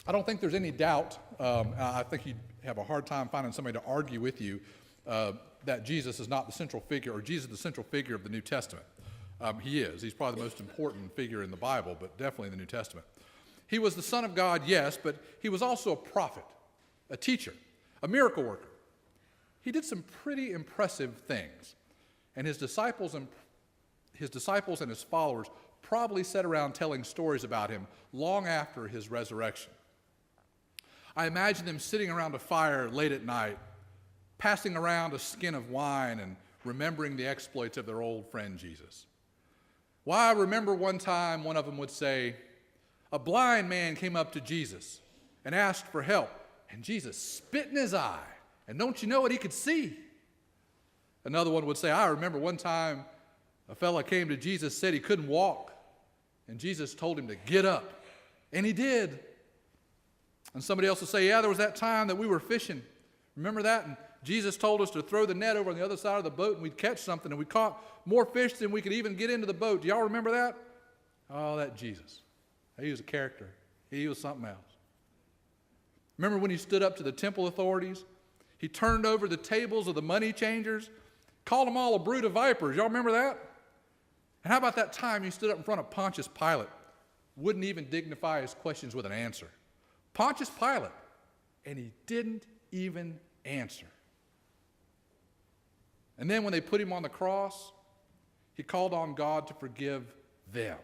I don't think there's any doubt, I think you'd have a hard time finding somebody to argue with you that Jesus is not the central figure, or Jesus is the central figure of the New Testament. He is. He's probably the most important figure in the Bible, but definitely in the New Testament. He was the Son of God, yes, but he was also a prophet, a teacher, a miracle worker. He did some pretty impressive things, and his disciples and his followers probably sat around telling stories about him long after his resurrection. I imagine them sitting around a fire late at night, passing around a skin of wine and remembering the exploits of their old friend Jesus. Why, I remember one time one of them would say, a blind man came up to Jesus and asked for help, and Jesus spit in his eye, and don't you know what he could see? Another one would say, I remember one time a fella came to Jesus, said he couldn't walk, and Jesus told him to get up, and he did. And somebody else would say, yeah, there was that time that we were fishing. Remember that? And Jesus told us to throw the net over on the other side of the boat, and we'd catch something, and we caught more fish than we could even get into the boat. Do y'all remember that? Oh, that Jesus. He was a character. He was something else. Remember when he stood up to the temple authorities? He turned over the tables of the money changers, called them all a brood of vipers. Y'all remember that? And how about that time he stood up in front of Pontius Pilate, wouldn't even dignify his questions with an answer? Pontius Pilate, and he didn't even answer. And then when they put him on the cross, he called on God to forgive them.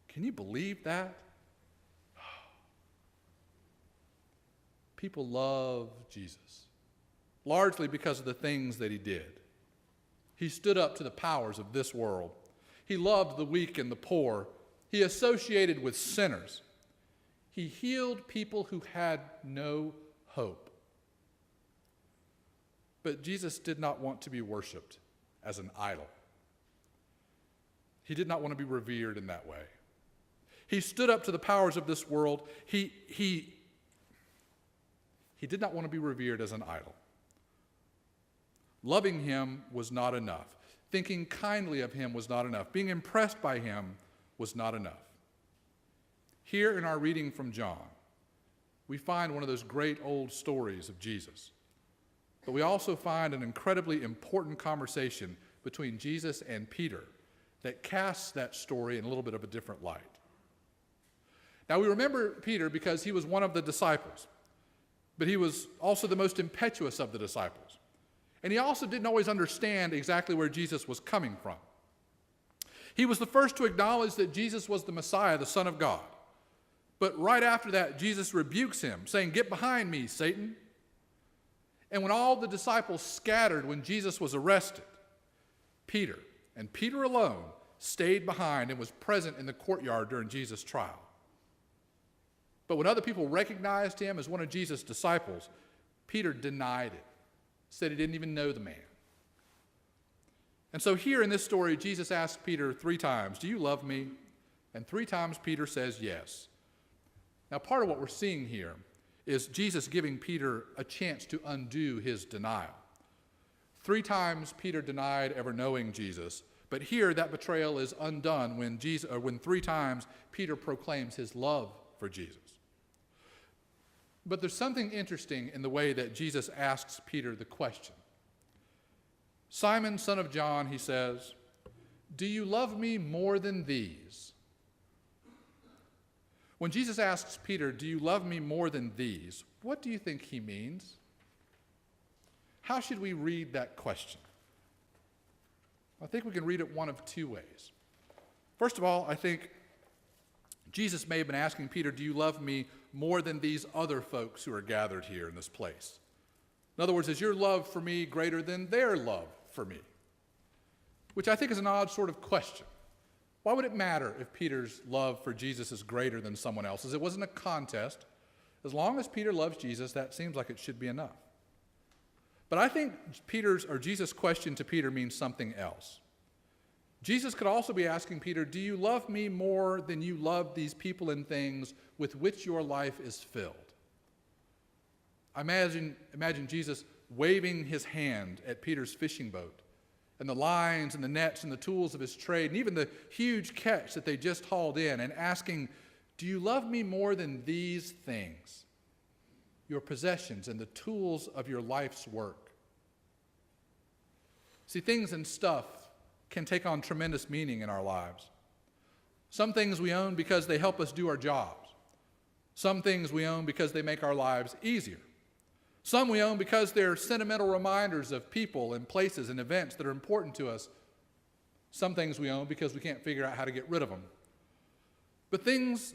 Can you believe that? People love Jesus, largely because of the things that he did. He stood up to the powers of this world. He loved the weak and the poor. He associated with sinners. He healed people who had no hope. But Jesus did not want to be worshiped as an idol. He did not want to be revered in that way. He stood up to the powers of this world. He did not want to be revered as an idol. Loving him was not enough. Thinking kindly of him was not enough. Being impressed by him was not enough. Here in our reading from John, we find one of those great old stories of Jesus. But we also find an incredibly important conversation between Jesus and Peter that casts that story in a little bit of a different light. Now, we remember Peter because he was one of the disciples, but he was also the most impetuous of the disciples. And he also didn't always understand exactly where Jesus was coming from. He was the first to acknowledge that Jesus was the Messiah, the Son of God. But right after that, Jesus rebukes him, saying, "Get behind me, Satan." And when all the disciples scattered when Jesus was arrested, Peter, and Peter alone, stayed behind and was present in the courtyard during Jesus' trial. But when other people recognized him as one of Jesus' disciples, Peter denied it, said he didn't even know the man. And so here in this story, Jesus asked Peter 3 times, "Do you love me?" And 3 times Peter says yes. Now, part of what we're seeing here is Jesus giving Peter a chance to undo his denial. 3 times Peter denied ever knowing Jesus, but here that betrayal is undone when 3 times Peter proclaims his love for Jesus. But there's something interesting in the way that Jesus asks Peter the question. "Simon, son of John," he says, "do you love me more than these?" When Jesus asks Peter, "Do you love me more than these?" what do you think he means? How should we read that question? I think we can read it one of 2 ways. First of all, I think Jesus may have been asking Peter, "Do you love me more than these other folks who are gathered here in this place?" In other words, is your love for me greater than their love for me? Which I think is an odd sort of question. Why would it matter if Peter's love for Jesus is greater than someone else's? It wasn't a contest. As long as Peter loves Jesus, that seems like it should be enough. But I think Jesus' question to Peter means something else. Jesus could also be asking Peter, "Do you love me more than you love these people and things with which your life is filled?" I imagine Jesus waving his hand at Peter's fishing boat and the lines and the nets and the tools of his trade and even the huge catch that they just hauled in, and asking Do you love me more than these things, your possessions and the tools of your life's work? See, things and stuff can take on tremendous meaning in our lives. Some things we own because they help us do our jobs. Some things we own because they make our lives easier. Some we own because they're sentimental reminders of people and places and events that are important to us. Some things we own because we can't figure out how to get rid of them. But things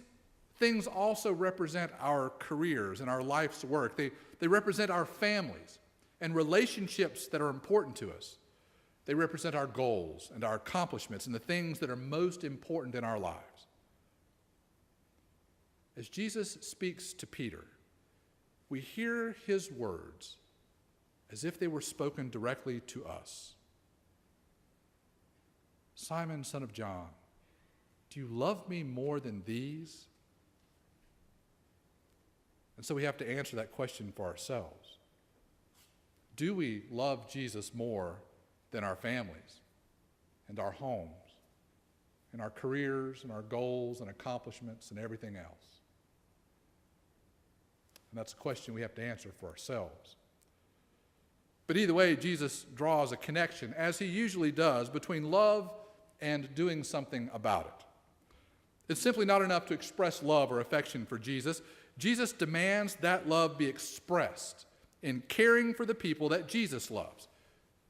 also represent our careers and our life's work. They represent our families and relationships that are important to us. They represent our goals and our accomplishments and the things that are most important in our lives. As Jesus speaks to Peter, we hear his words as if they were spoken directly to us. Simon, son of John, do you love me more than these? And so we have to answer that question for ourselves. Do we love Jesus more than our families and our homes and our careers and our goals and accomplishments and everything else? And that's a question we have to answer for ourselves. But either way, Jesus draws a connection, as he usually does, between love and doing something about it. It's simply not enough to express love or affection for Jesus. Jesus demands that love be expressed in caring for the people that Jesus loves.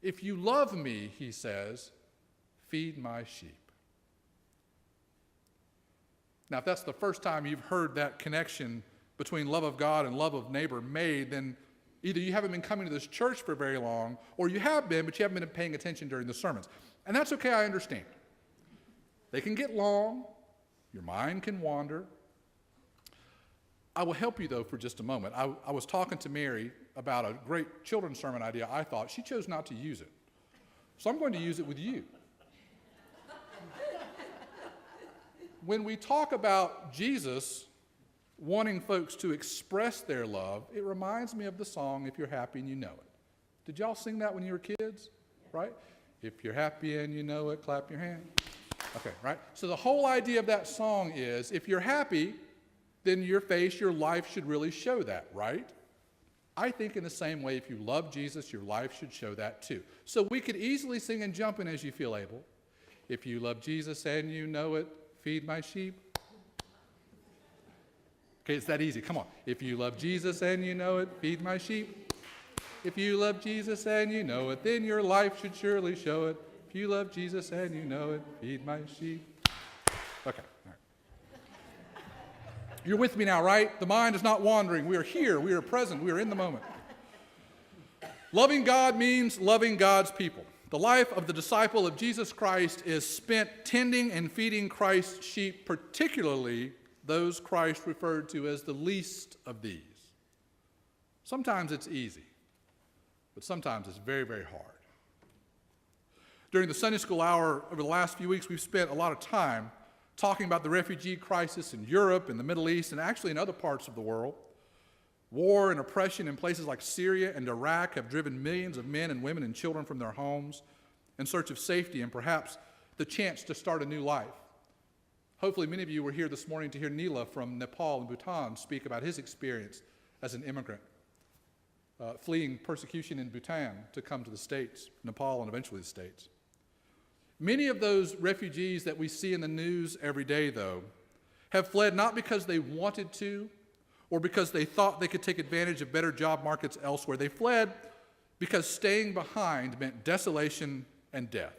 If you love me, he says, feed my sheep. Now, if that's the first time you've heard that connection between love of God and love of neighbor made, then either you haven't been coming to this church for very long, or you have been, but you haven't been paying attention during the sermons. And that's okay, I understand. They can get long. Your mind can wander. I will help you, though, for just a moment. I was talking to Mary about a great children's sermon idea I thought. She chose not to use it. So I'm going to use it with you. When we talk about Jesus wanting folks to express their love, it reminds me of the song, If You're Happy and You Know It. Did y'all sing that when you were kids? Right? If you're happy and you know it, clap your hand. Okay, right? So the whole idea of that song is, if you're happy, then your face, your life should really show that, right? I think in the same way, if you love Jesus, your life should show that too. So we could easily sing and jump in as you feel able. If you love Jesus and you know it, feed my sheep. Okay, it's that easy. Come on. If you love Jesus and you know it, feed my sheep. If you love Jesus and you know it, then your life should surely show it. If you love Jesus and you know it, feed my sheep. Okay, all right. You're with me now, right? The mind is not wandering. We are here. We are present. We are in the moment. Loving God means loving God's people. The life of the disciple of Jesus Christ is spent tending and feeding Christ's sheep, particularly those Christ referred to as the least of these. Sometimes it's easy, but sometimes it's very, very hard. During the Sunday school hour over the last few weeks, we've spent a lot of time talking about the refugee crisis in Europe and the Middle East and actually in other parts of the world. War and oppression in places like Syria and Iraq have driven millions of men and women and children from their homes in search of safety and perhaps the chance to start a new life. Hopefully many of you were here this morning to hear Neela from Nepal and Bhutan speak about his experience as an immigrant, fleeing persecution in Bhutan to come to the States, Nepal, and eventually the States. Many of those refugees that we see in the news every day, though, have fled not because they wanted to or because they thought they could take advantage of better job markets elsewhere. They fled because staying behind meant desolation and death.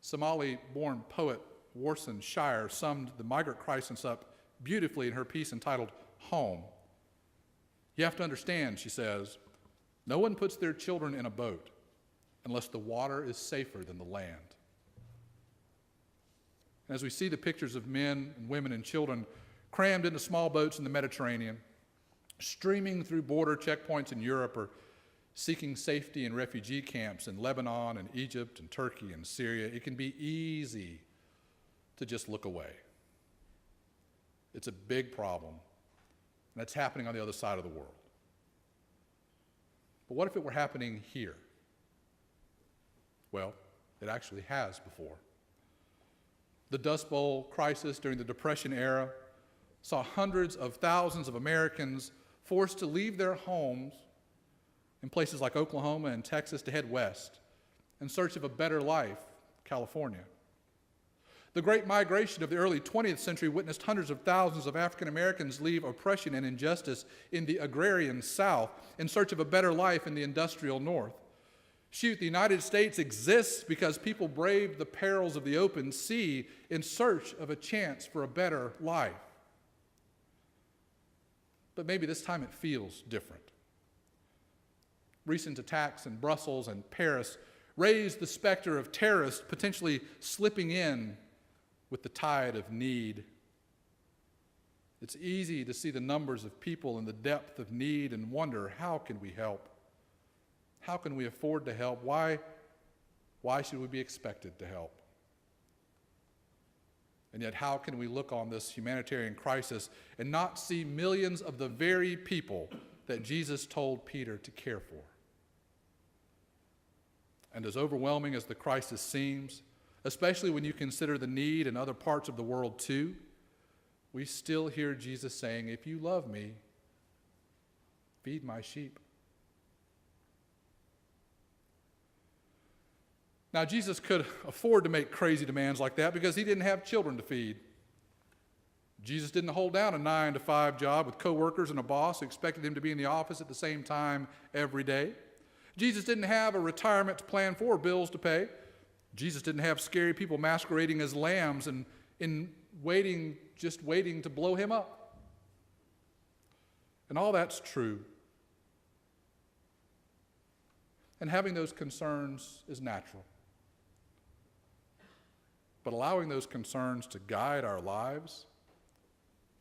Somali-born poet Warsan Shire summed the migrant crisis up beautifully in her piece entitled Home. You have to understand, she says, no one puts their children in a boat unless the water is safer than the land. And as we see the pictures of men and women and children crammed into small boats in the Mediterranean, streaming through border checkpoints in Europe or seeking safety in refugee camps in Lebanon and Egypt and Turkey and Syria, it can be easy to just look away. It's a big problem, and it's happening on the other side of the world. But what if it were happening here? Well, it actually has before. The Dust Bowl crisis during the Depression era saw hundreds of thousands of Americans forced to leave their homes in places like Oklahoma and Texas to head west in search of a better life, California. The Great Migration of the early 20th century witnessed hundreds of thousands of African Americans leave oppression and injustice in the agrarian South in search of a better life in the industrial North. Shoot, the United States exists because people braved the perils of the open sea in search of a chance for a better life. But maybe this time it feels different. Recent attacks in Brussels and Paris raised the specter of terrorists potentially slipping in with the tide of need. It's easy to see the numbers of people and the depth of need and wonder, how can we help? How can we afford to help? Why should we be expected to help? And yet, how can we look on this humanitarian crisis and not see millions of the very people that Jesus told Peter to care for? And as overwhelming as the crisis seems, especially when you consider the need in other parts of the world too, we still hear Jesus saying, if you love me, feed my sheep. Now, Jesus could afford to make crazy demands like that because he didn't have children to feed. Jesus didn't hold down a 9-to-5 job with coworkers and a boss who expected him to be in the office at the same time every day. Jesus didn't have a retirement to plan for or bills to pay. Jesus didn't have scary people masquerading as lambs and just waiting to blow him up. And all that's true. And having those concerns is natural. But allowing those concerns to guide our lives,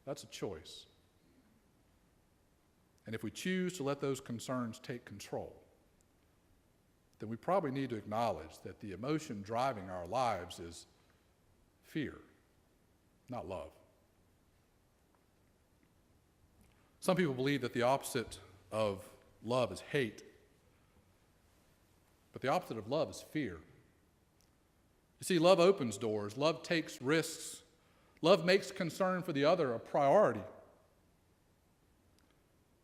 that's a choice. And if we choose to let those concerns take control, then we probably need to acknowledge that the emotion driving our lives is fear, not love. Some people believe that the opposite of love is hate, but the opposite of love is fear. You see, love opens doors, love takes risks, love makes concern for the other a priority.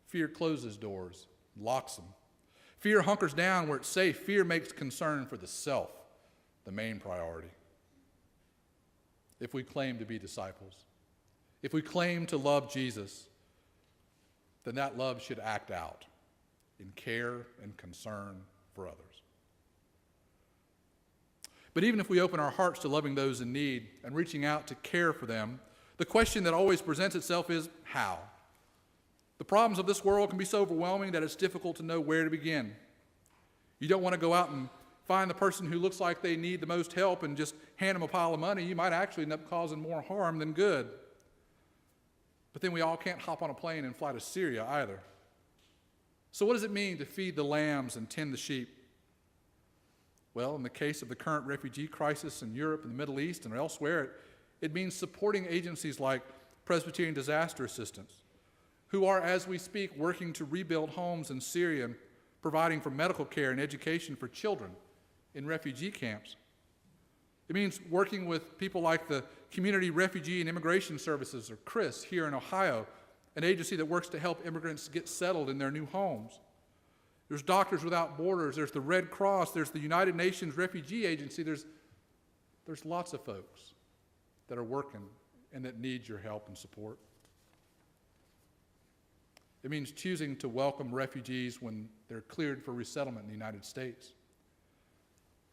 Fear closes doors, locks them. Fear hunkers down where it's safe. Fear makes concern for the self the main priority. If we claim to be disciples, if we claim to love Jesus, then that love should act out in care and concern for others. But even if we open our hearts to loving those in need and reaching out to care for them, the question that always presents itself is how? The problems of this world can be so overwhelming that it's difficult to know where to begin. You don't want to go out and find the person who looks like they need the most help and just hand them a pile of money. You might actually end up causing more harm than good. But then we all can't hop on a plane and fly to Syria either. So what does it mean to feed the lambs and tend the sheep? Well, in the case of the current refugee crisis in Europe and the Middle East and elsewhere, it means supporting agencies like Presbyterian Disaster Assistance, who are, as we speak, working to rebuild homes in Syria and providing for medical care and education for children in refugee camps. It means working with people like the Community Refugee and Immigration Services, or CRIS, here in Ohio, an agency that works to help immigrants get settled in their new homes. There's Doctors Without Borders, there's the Red Cross, there's the United Nations Refugee Agency, there's lots of folks that are working and that need your help and support. It means choosing to welcome refugees when they're cleared for resettlement in the United States.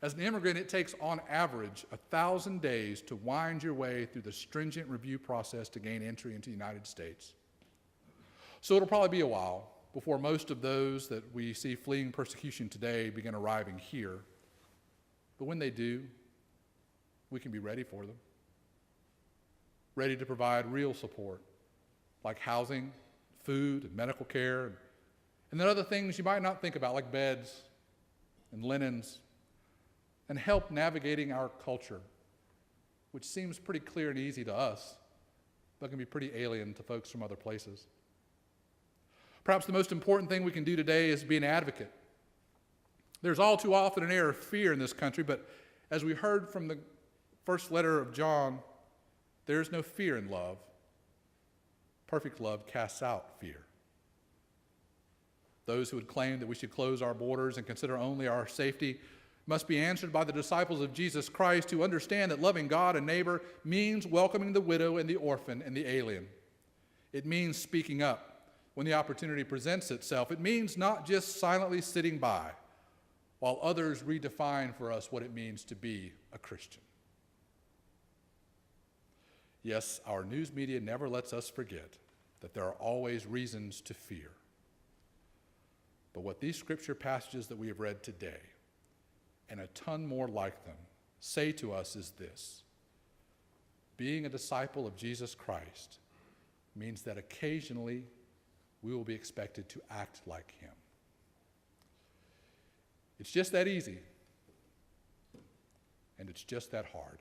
As an immigrant, it takes on average 1,000 days to wind your way through the stringent review process to gain entry into the United States. So it'll probably be a while before most of those that we see fleeing persecution today begin arriving here. But when they do, we can be ready for them. Ready to provide real support, like housing, food, and medical care, and then other things you might not think about, like beds and linens, and help navigating our culture, which seems pretty clear and easy to us, but can be pretty alien to folks from other places. Perhaps the most important thing we can do today is be an advocate. There's all too often an air of fear in this country, but as we heard from the First letter of John, there is no fear in love. Perfect love casts out fear. Those who would claim that we should close our borders and consider only our safety must be answered by the disciples of Jesus Christ, who understand that loving God and neighbor means welcoming the widow and the orphan and the alien. It means speaking up when the opportunity presents itself. It means not just silently sitting by while others redefine for us what it means to be a Christian. Yes, our news media never lets us forget that there are always reasons to fear. But what these scripture passages that we have read today, and a ton more like them, say to us is this: being a disciple of Jesus Christ means that occasionally we will be expected to act like him. It's just that easy, and it's just that hard.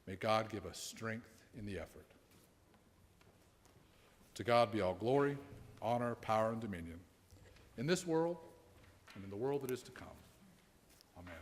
May God give us strength in the effort. To God be all glory, honor, power, and dominion, in this world and in the world that is to come. Amen.